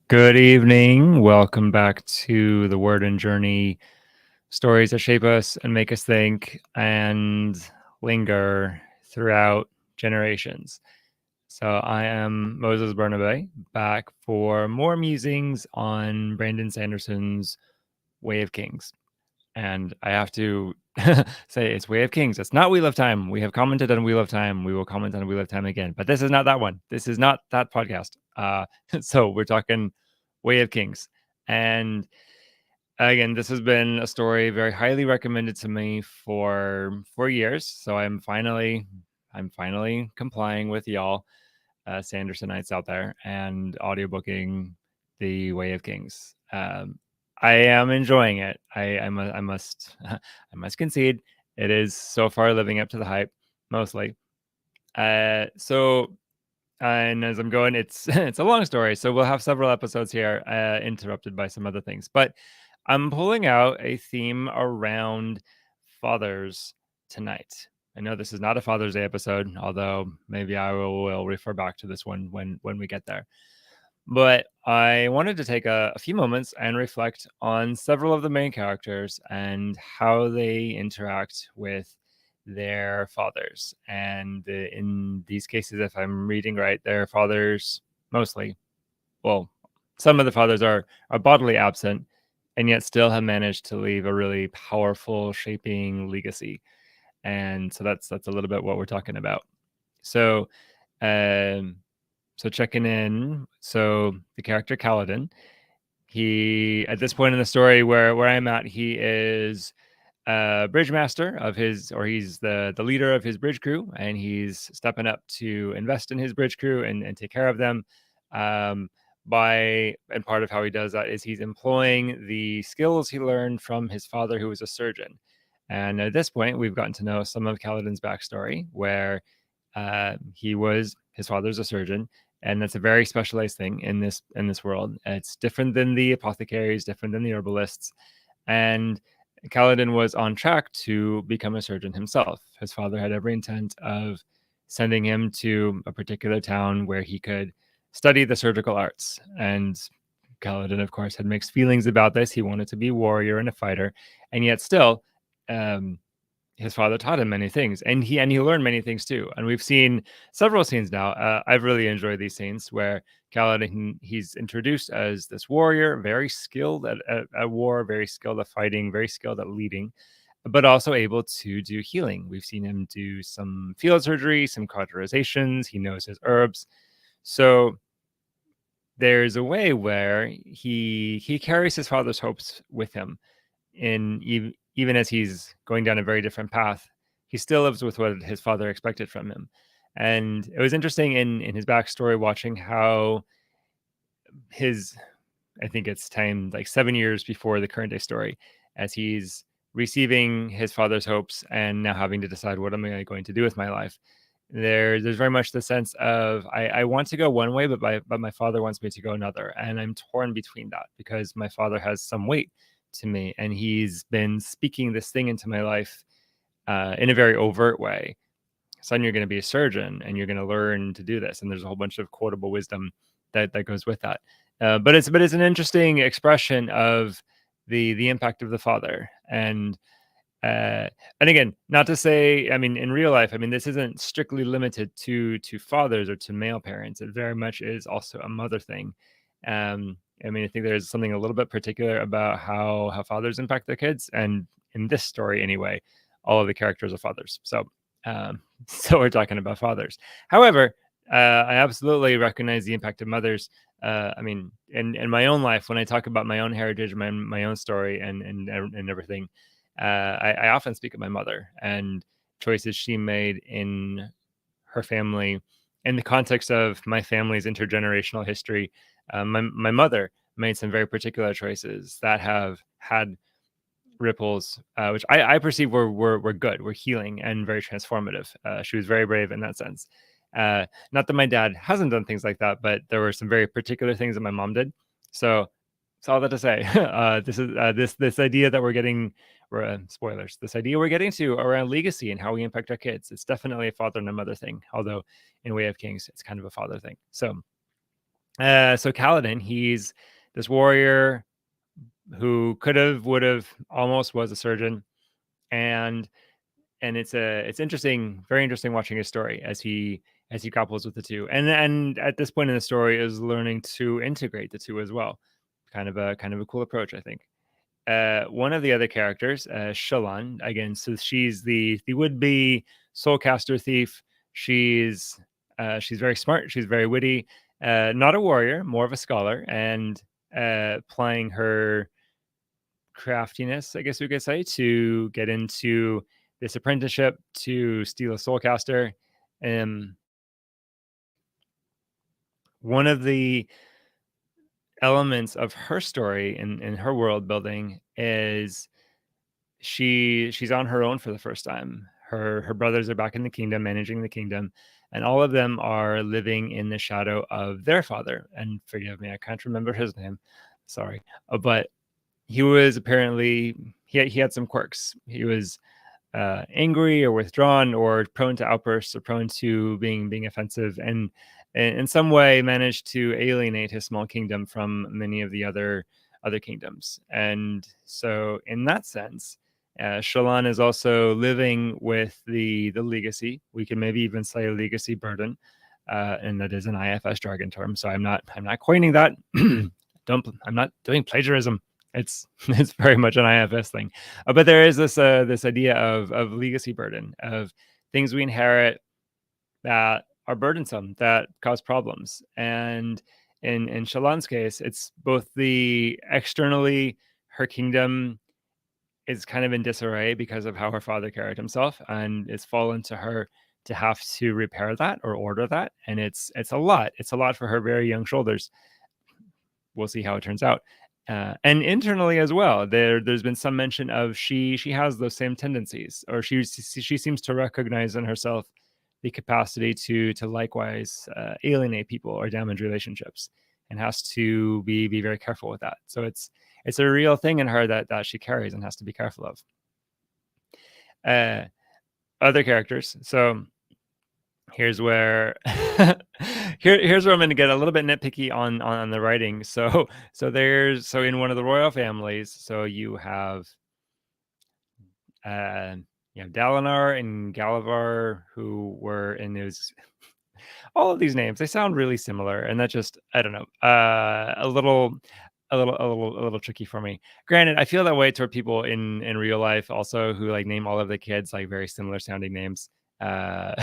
Good evening. Welcome back to the Word and Journey, stories that shape us and make us think and linger throughout generations. So I am Moses Bernabe, back for more musings on Brandon Sanderson's Way of Kings. And I have to say it's Way of Kings. It's not Wheel of Time. We have commented on Wheel of Time. We will comment on Wheel of Time again. But this is not that one. This is not that podcast. So we're talking Way of Kings. And again, this has been a story very highly recommended to me for years. So I'm finally complying with y'all, Sandersonites out there, and audiobooking The Way of Kings. I am enjoying it. I must I must concede it is so far living up to the hype, mostly. So and as I'm going, it's it's a long story, so we'll have several episodes here, interrupted by some other things. But I'm pulling out a theme around fathers tonight. I know this is not a Father's Day episode, although maybe I will refer back to this one when we get there. But I wanted to take a few moments and reflect on several of the main characters and how they interact with their fathers. And in these cases, if I'm reading right, their fathers mostly, well, some of the fathers are bodily absent and yet still have managed to leave a really powerful shaping legacy. And so that's a little bit what we're talking about. So um so checking in. So the character Kaladin, he at this point in the story where I'm at, he is a bridge master of his, or he's the leader of his bridge crew, and he's stepping up to invest in his bridge crew and take care of them. Um, and part of how he does that is he's employing the skills he learned from his father, who was a surgeon. And at this point, we've gotten to know some of Kaladin's backstory, where his father's a surgeon, and that's a very specialized thing in this world. It's different than the apothecaries, different than the herbalists, and Kaladin was on track to become a surgeon himself. His father had every intent of sending him to a particular town where he could study the surgical arts. And Kaladin, of course, had mixed feelings about this. He wanted to be a warrior and a fighter, and yet still, um, his father taught him many things, and he learned many things too. And we've seen several scenes now. I've really enjoyed these scenes where Kaladin, he's introduced as this warrior, very skilled at war, very skilled at fighting, very skilled at leading, but also able to do healing. We've seen him do some field surgery, some cauterizations. He knows his herbs. So there's a way where he carries his father's hopes with him, in even as he's going down a very different path. He still lives with what his father expected from him. And it was interesting in his backstory, watching how his, I think it's time like 7 years before the current day story, as he's receiving his father's hopes and now having to decide, what am I going to do with my life? There's very much the sense of, I want to go one way, but my father wants me to go another, and I'm torn between that because my father has some weight to me, and he's been speaking this thing into my life in a very overt way. Son, you're going to be a surgeon, and you're going to learn to do this, and there's a whole bunch of quotable wisdom that goes with that. But it's an interesting expression of the impact of the father. And again, not to say, I mean, in real life, I mean, this isn't strictly limited to fathers or to male parents. It very much is also a mother thing. I mean, I think there's something a little bit particular about how fathers impact their kids, and in this story, anyway, all of the characters are fathers. So, so we're talking about fathers. However, I absolutely recognize the impact of mothers. I mean, in my own life, when I talk about my own heritage, my own story, and everything, I often speak of my mother and choices she made in her family, in the context of my family's intergenerational history. My mother made some very particular choices that have had ripples, which I perceive were good, were healing, and very transformative. She was very brave in that sense. Not that my dad hasn't done things like that, but there were some very particular things that my mom did. So it's all that to say. This is this idea that we're getting, spoilers. This idea we're getting to around legacy and how we impact our kids. It's definitely a father and a mother thing. Although in Way of Kings, it's kind of a father thing. So So Kaladin, he's this warrior who could have, would have, almost was a surgeon, and it's interesting, very interesting watching his story as he couples with the two, and at this point in the story is learning to integrate the two as well. Kind of a cool approach, I think. One of the other characters, Shallan, again, so she's the would be soulcaster thief. She's very smart. She's very witty. Not a warrior, more of a scholar, and playing her craftiness, I guess we could say, to get into this apprenticeship to steal a soulcaster. Um, One of the elements of her story in her world building is she's on her own for the first time. Her brothers are back in the kingdom, managing the kingdom, and all of them are living in the shadow of their father. And forgive me, I can't remember his name. Sorry, but he was apparently he had some quirks. He was angry or withdrawn or prone to outbursts or prone to being offensive, and in some way managed to alienate his small kingdom from many of the other kingdoms. And so in that sense, Shallan is also living with the legacy. We can maybe even say legacy burden, and that is an IFS jargon term. So I'm not coining that. Don't I'm not doing plagiarism. It's very much an IFS thing. But there is this idea of legacy burden, of things we inherit that are burdensome, that cause problems. And in Shallan's case, it's both the externally, her kingdom is kind of in disarray because of how her father carried himself, and it's fallen to her to have to repair that or order that. And it's a lot. It's a lot for her very young shoulders. We'll see how it turns out. And internally as well, there's been some mention of she has those same tendencies, or she seems to recognize in herself the capacity to likewise alienate people or damage relationships, and has to be very careful with that. So it's a real thing in her that she carries and has to be careful of. Other characters. So here's where here's where I'm going to get a little bit nitpicky on the writing. So in one of the royal families, so uh you have Dalinar and Galavar, who were in those all of these names. They sound really similar, and that just, I don't know, a little tricky for me. Granted, I feel that way toward people in real life also, who like name all of the kids like very similar sounding names. uh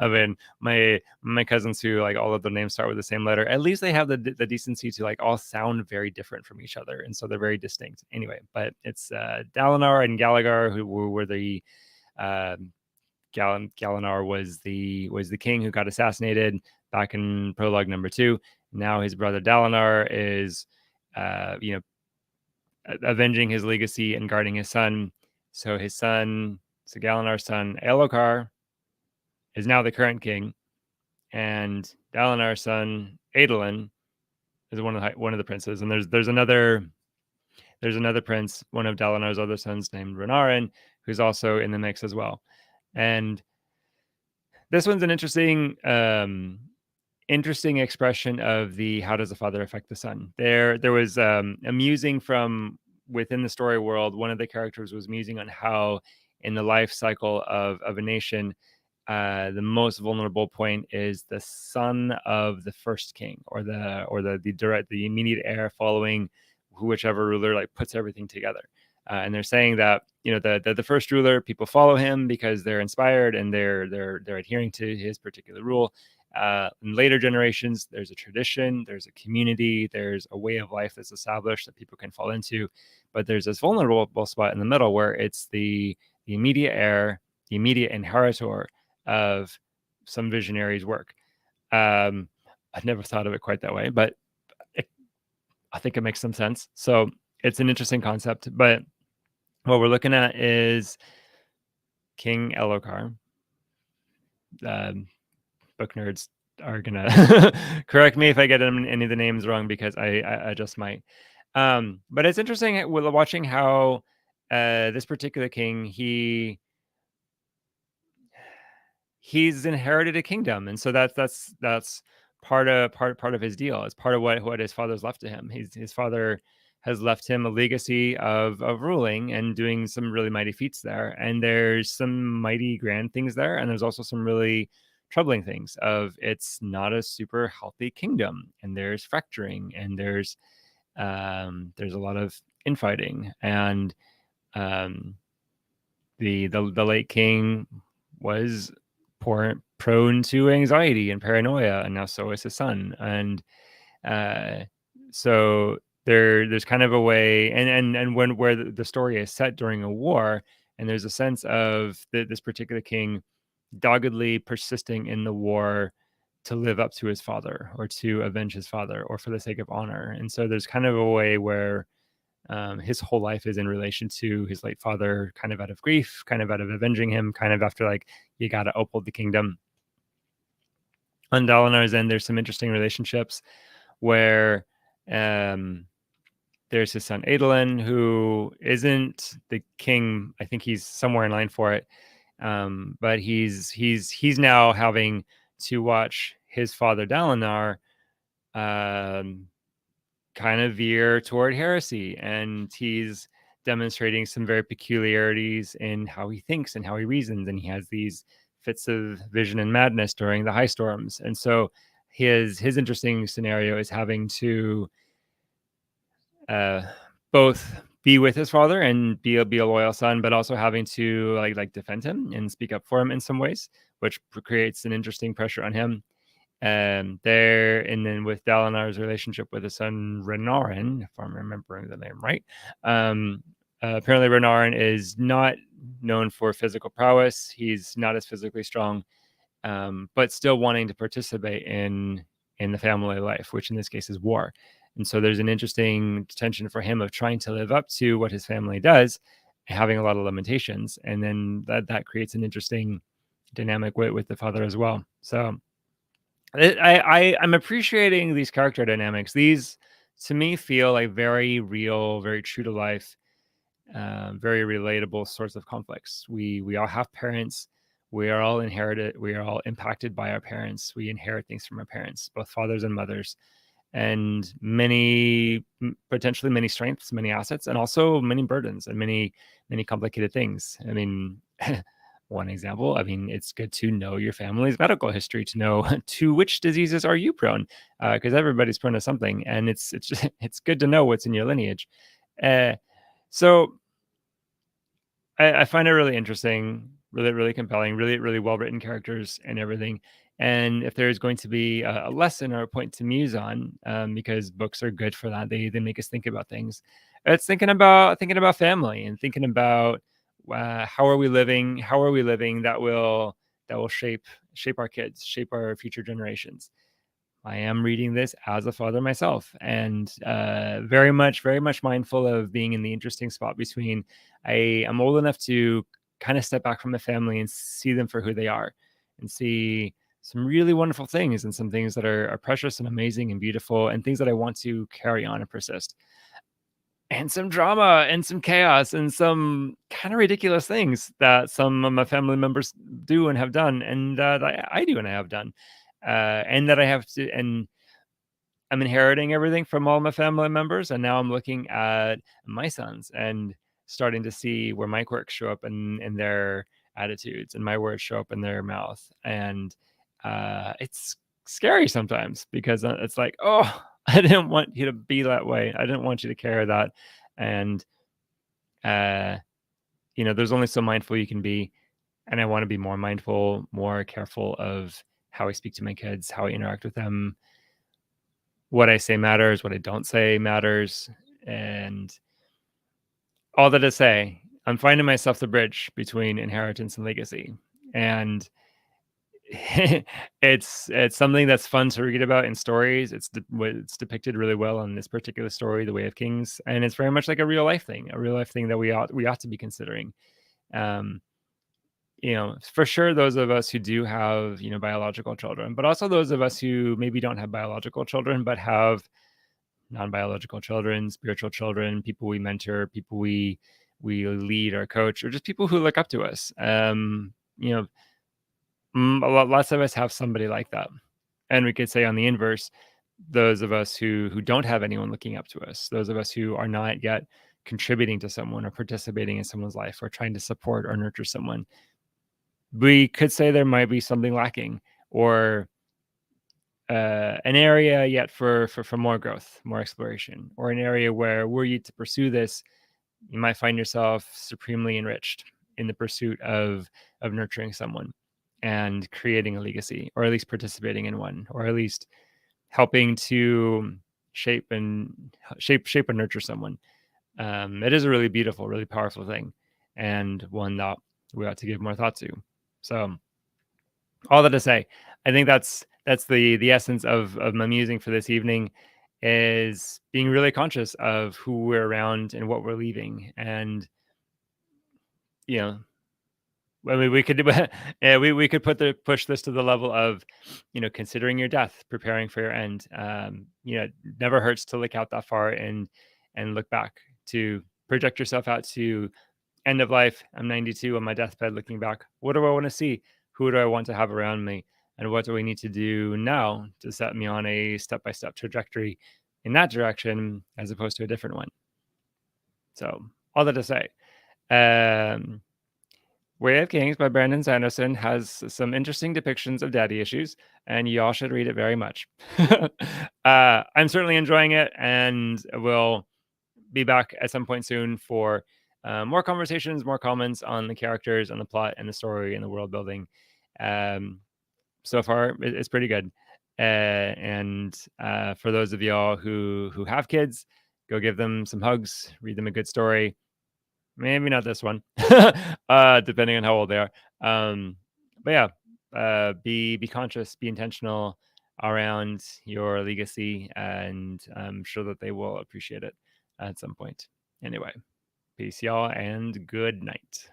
I mean, my cousins who like all of their names start with the same letter, at least they have the decency to like all sound very different from each other, and so they're very distinct anyway. But it's Dalinar and Galagar, who were the uh Galinar was the king who got assassinated back in prologue number 2. Now his brother Dalinar is, you know, avenging his legacy and guarding his son. So so Galinar's son Elokar is now the current king, and Dalinar's son Adolin is one of the princes. And there's another prince, one of Dalinar's other sons, named Renarin, who's also in the mix as well. And this one's an interesting expression of the how does the father affect the son. There was a musing from within the story world. One of the characters was musing on how in the life cycle of a nation, the most vulnerable point is the son of the first king, or the immediate heir following whichever ruler like puts everything together. And they're saying that, you know, the first ruler, people follow him because they're inspired and they're adhering to his particular rule. In later generations, there's a tradition, there's a community, there's a way of life that's established that people can fall into. But there's this vulnerable spot in the middle where it's the immediate heir, the immediate inheritor of some visionary's work. I've never thought of it quite that way, but I think it makes some sense. So it's an interesting concept. But what we're looking at is King Elokar. Um, Book nerds are gonna correct me if I get any of the names wrong, because I just might. But it's interesting watching how this particular king, he's inherited a kingdom, and so that's part of his deal. It's part of what his father's left to him. His father has left him a legacy of ruling and doing some really mighty feats there. And there's some mighty grand things there, and there's also some really troubling things of it's not a super healthy kingdom, and there's fracturing, and there's a lot of infighting, and um, the late king was prone to anxiety and paranoia, and now so is his son. And uh, so there's kind of a way, and when where the story is set during a war, and there's a sense of this particular king doggedly persisting in the war to live up to his father or to avenge his father or for the sake of honor. And so there's kind of a way where his whole life is in relation to his late father, kind of out of grief, kind of out of avenging him, kind of after like, you got to uphold the kingdom. On Dalinar's end, there's some interesting relationships where there's his son Adolin, who isn't the king. I think he's somewhere in line for it, but he's now having to watch his father Dalinar kind of veer toward heresy, and he's demonstrating some very peculiarities in how he thinks and how he reasons, and he has these fits of vision and madness during the high storms. And so his interesting scenario is having to both be with his father and be a loyal son, but also having to like defend him and speak up for him in some ways, which creates an interesting pressure on him. And then with Dalinar's relationship with his son Renarin, if I'm remembering the name right, apparently Renarin is not known for physical prowess. He's not as physically strong, but still wanting to participate in the family life, which in this case is war. And so there's an interesting tension for him of trying to live up to what his family does, having a lot of limitations, and then that creates an interesting dynamic with the father as well. So I'm appreciating these character dynamics. These to me feel like very real, very true to life, very relatable sorts of conflicts. We all have parents. We are all inherited. We are all impacted by our parents. We inherit things from our parents, both fathers and mothers, and potentially many strengths, many assets, and also many burdens and many complicated things. I mean, one example, I mean, it's good to know your family's medical history to know to which diseases are you prone, because everybody's prone to something, and it's it's good to know what's in your lineage. So I find it really interesting, really compelling, really well written characters and everything. And if there's going to be a lesson or a point to muse on, because books are good for that, they make us think about things. It's thinking about family and thinking about how are we living, that will shape our kids, shape our future generations. I am reading this as a father myself, and very much mindful of being in the interesting spot between I'm old enough to kind of step back from the family and see them for who they are, and see some really wonderful things and some things that are precious and amazing and beautiful, and things that I want to carry on and persist. And some drama and some chaos and some kind of ridiculous things that some of my family members do and have done, and that I do and I have done, and that I have to, and I'm inheriting everything from all my family members, and now I'm looking at my sons and starting to see where my quirks show up in their attitudes, and my words show up in their mouth, and it's scary sometimes because it's like, oh, I didn't want you to be that way. I didn't want you to carry that, and uh, there's only so mindful you can be, and I want to be more mindful, more careful of how I speak to my kids, how I interact with them. What I say matters, what I don't say matters, and all that to say, I'm finding myself the bridge between inheritance and legacy, and it's something that's fun to read about in stories. It's depicted really well in this particular story, The Way of Kings, and it's very much like a real life thing that we ought to be considering. Um, for sure, those of us who do have biological children, but also those of us who maybe don't have biological children but have non-biological children, spiritual children, people we mentor, people we lead or coach, or just people who look up to us. Lots of us have somebody like that. And we could say on the inverse, those of us who don't have anyone looking up to us, those of us who are not yet contributing to someone or participating in someone's life or trying to support or nurture someone, we could say there might be something lacking, or an area yet for more growth, more exploration, or an area where were you to pursue this, you might find yourself supremely enriched in the pursuit of nurturing someone and creating a legacy, or at least participating in one, or at least helping to shape and nurture someone. It is a really beautiful, really powerful thing, and one that we ought to give more thought to. So, all that to say, I think that's the essence of my musing for this evening, is being really conscious of who we're around and what we're leaving. And you know, I mean, we could yeah, we could push this to the level of, considering your death, preparing for your end. It never hurts to look out that far and look back, to project yourself out to end of life. I'm 92 on my deathbed looking back. What do I want to see? Who do I want to have around me? And what do we need to do now to set me on a step-by-step trajectory in that direction as opposed to a different one? So, all that to say, um, Way of Kings by Brandon Sanderson has some interesting depictions of daddy issues, and y'all should read it very much. I'm certainly enjoying it, and will be back at some point soon for more conversations, more comments on the characters and the plot and the story and the world building. Um, so far, it's pretty good. And for those of y'all who have kids, go give them some hugs, read them a good story. Maybe not this one, depending on how old they are. But yeah, be conscious, be intentional around your legacy, and I'm sure that they will appreciate it at some point. Anyway, peace, y'all, and good night.